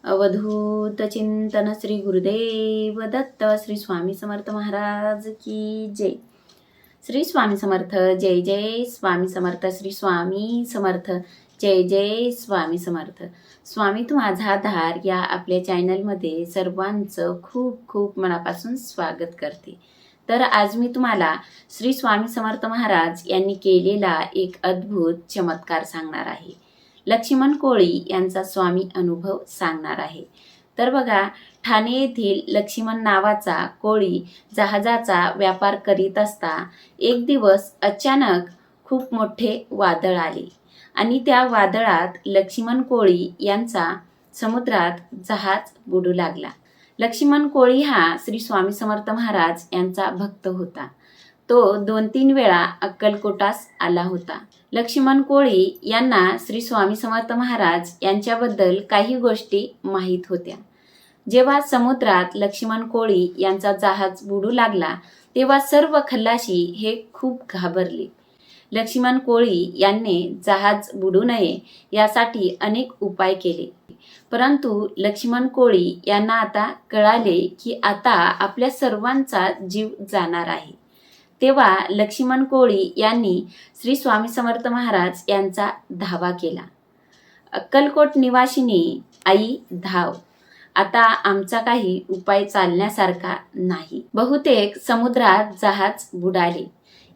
अवधूत चिंतन श्री गुरुदेव दत्त श्री स्वामी समर्थ महाराज की जय। श्री स्वामी समर्थ जय जय स्वामी समर्थ। श्री स्वामी समर्थ जय जय स्वामी समर्थ। स्वामी तू माझा आधार या आपल्या चॅनलमध्ये सर्वांचं खूप खूप मनापासून स्वागत करते। तर आज मी तुम्हाला श्री स्वामी समर्थ महाराज यांनी केलेला एक अद्भुत चमत्कार सांगणार आहे। लक्ष्मण कोळी यांचा स्वामी अनुभव सांगणार आहे। तर बघा, ठाणे येथील लक्ष्मण नावाचा कोळी जहाजाचा व्यापार करीत असता एक दिवस अचानक खूप मोठे वादळ आले आणि त्या वादळात लक्ष्मण कोळी यांचा समुद्रात जहाज बुडू लागला। लक्ष्मण कोळी हा श्री स्वामी समर्थ महाराज यांचा भक्त होता। तो 2-3 वेळा अक्कलकोटास आला होता। लक्ष्मण कोळी यांना श्री स्वामी समर्थ महाराज यांच्याबद्दल काही गोष्टी माहीत होत्या। जेव्हा समुद्रात लक्ष्मण कोळी यांचा जहाज बुडू लागला तेव्हा सर्व खल्लाशी हे खूप घाबरले। लक्ष्मण कोळी यांनी जहाज बुडू नये यासाठी अनेक उपाय केले, परंतु लक्ष्मण कोळी यांना आता कळाले की आता आपल्या सर्वांचा जीव जाणार आहे। तेव्हा लक्ष्मण कोळी यांनी श्री स्वामी समर्थ महाराज यांचा धावा केला। अक्कलकोट निवासिनी आई धाव, आता आमचा काही उपाय चालण्यासारखा नाही। बहुतेक समुद्रात जहाज बुडाले।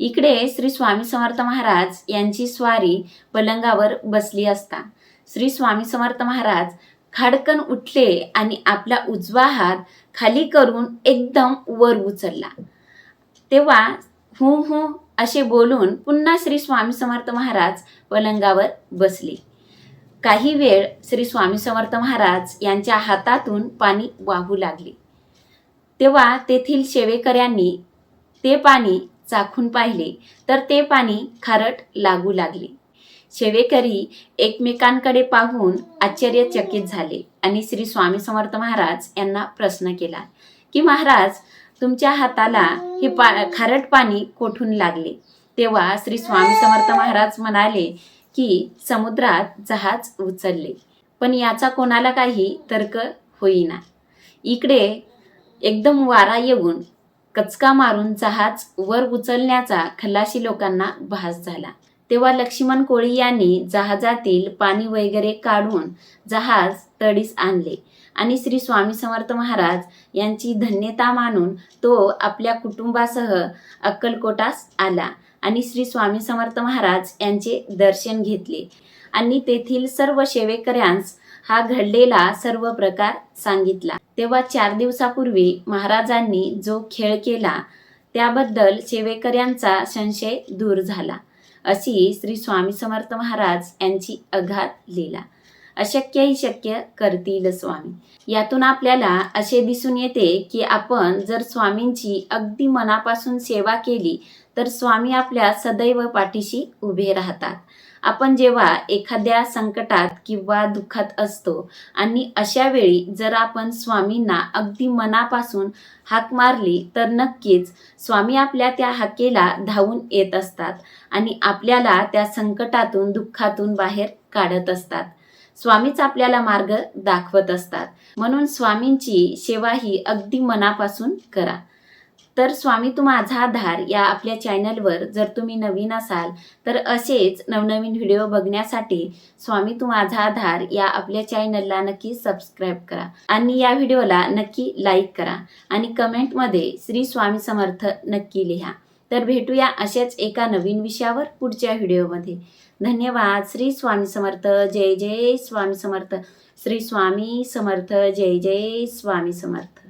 इकडे श्री स्वामी समर्थ महाराज यांची स्वारी पलंगावर बसली असता श्री स्वामी समर्थ महाराज खाडकन उठले आणि आपला उजवा हात खाली करून एकदम वर उचलला। तेव्हा हू हू असे बोलून पुन्हा श्री स्वामी समर्थ महाराज पलंगावर बसले। काही वेळ श्री स्वामी समर्थ महाराज यांच्या हातातून पाणी वाहू लागले। तेव्हा तेथील सेवेकऱ्यांनी ते पाणी चाखून पाहिले तर ते पाणी खारट लागू लागले। सेवेकरी एकमेकांकडे पाहून आश्चर्यचकित झाले आणि श्री स्वामी समर्थ महाराज यांना प्रश्न केला की महाराज, तुमच्या हाताला हे खारट पाणी कोठून लागले? तेव्हा श्री स्वामी समर्थ महाराज म्हणाले की समुद्रात जहाज उचलले, पण याचा कोणाला काही तर्क होईना। इकडे एकदम वारा येऊन कचका मारून जहाज वर उचलण्याचा खल्लाशी लोकांना भास झाला। तेव्हा लक्ष्मण कोळी यांनी जहाजातील पाणी वगैरे काढून जहाज तडीस आणले आणि श्री स्वामी समर्थ महाराज यांची धन्यता मानून तो आपल्या कुटुंबासह अक्कलकोटास आला आणि श्री स्वामी समर्थ महाराज यांचे दर्शन घेतले आणि तेथील सर्व सेवेकऱ्यांस हा घडलेला सर्व प्रकार सांगितला। तेव्हा 4 दिवसापूर्वी महाराजांनी जो खेळ केला त्याबद्दल सेवेकऱ्यांचा संशय दूर झाला, अशी श्री स्वामी समर्थ महाराज यांची अगाध लीला। अशक्य ही शक्य करतील स्वामी। यातून आपल्याला असे दिसून येते की आपण जर स्वामींची अगदी मनापासून सेवा केली तर स्वामी आपल्या सदैव पाठीशी उभे राहतात। आपण जेव्हा एखाद्या संकटात किंवा दुःखात असतो आणि अशा वेळी जर आपण स्वामींना अगदी मनापासून हाक मारली तर नक्कीच स्वामी आपल्या त्या हाकेला धावून येत असतात आणि आपल्याला त्या संकटातून दुःखातून बाहेर काढत असतात। स्वामीच आपल्याला मार्ग दाखवत असतात, म्हणून स्वामींची सेवा ही अगदी मनापासून करा। तर स्वामी तू माझा आधार या आपल्या चॅनलवर जर तुम्ही नवीन असाल तर असेच नवनवीन व्हिडिओ बघण्यासाठी स्वामी तू माझा आधार या आपल्या चॅनलला नक्की सबस्क्राईब करा आणि या व्हिडिओला नक्की लाईक करा आणि कमेंटमध्ये श्री स्वामी समर्थ नक्की लिहा। तर भेटूया अशाच एका नवीन विषयावर पुढच्या व्हिडिओमध्ये। धन्यवाद। श्री स्वामी समर्थ जय जय स्वामी समर्थ। श्री स्वामी समर्थ जय जय स्वामी समर्थ।